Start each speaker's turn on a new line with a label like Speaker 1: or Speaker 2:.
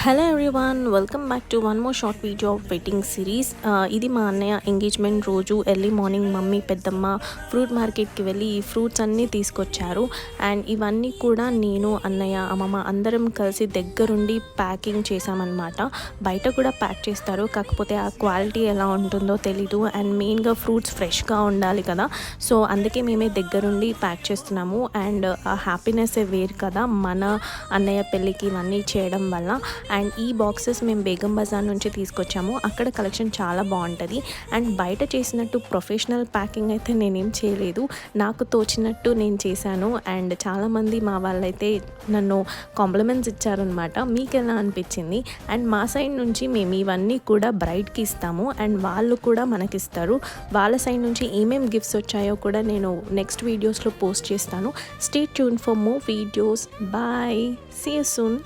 Speaker 1: Hello everyone, welcome back to one more short video of wedding series. ఇది మా అన్నయ్య engagement రోజు early morning mummy పెద్దమ్మ fruit మార్కెట్కి వెళ్ళి ఈ ఫ్రూట్స్ అన్నీ తీసుకొచ్చారు. అండ్ ఇవన్నీ కూడా నేను అన్నయ్య అమ్మమ్మ అందరం కలిసి దగ్గరుండి ప్యాకింగ్ చేసామన్నమాట. బయట కూడా ప్యాక్ చేస్తారు, కాకపోతే ఆ క్వాలిటీ ఎలా ఉంటుందో తెలీదు. అండ్ మెయిన్గా ఫ్రూట్స్ ఫ్రెష్గా ఉండాలి కదా, సో అందుకే మేమే దగ్గరుండి ప్యాక్ చేస్తున్నాము. అండ్ ఆ హ్యాపీనెస్ వేరు కదా మన అన్నయ్య పెళ్ళికి ఇవన్నీ చేయడం వల్ల. అండ్ ఈ బాక్సెస్ మేము బేగం బజార్ నుంచి తీసుకొచ్చాము. అక్కడ కలెక్షన్ చాలా బాగుంటుంది. అండ్ బయట చేసినట్టు ప్రొఫెషనల్ ప్యాకింగ్ అయితే నేనేం చేయలేదు, నాకు తోచినట్టు నేను చేశాను. అండ్ చాలామంది మా వాళ్ళైతే నన్ను కాంప్లిమెంట్స్ ఇచ్చారనమాట. మీకు ఎలా అనిపించింది? అండ్ మా సైడ్ నుంచి మేము ఇవన్నీ కూడా బ్రైడ్కి ఇస్తాము, అండ్ వాళ్ళు కూడా మనకిస్తారు. వాళ్ళ సైడ్ నుంచి ఏమేమి గిఫ్ట్స్ వచ్చాయో కూడా నేను నెక్స్ట్ వీడియోస్లో పోస్ట్ చేస్తాను. Stay tune for more videos. Bye, see you soon.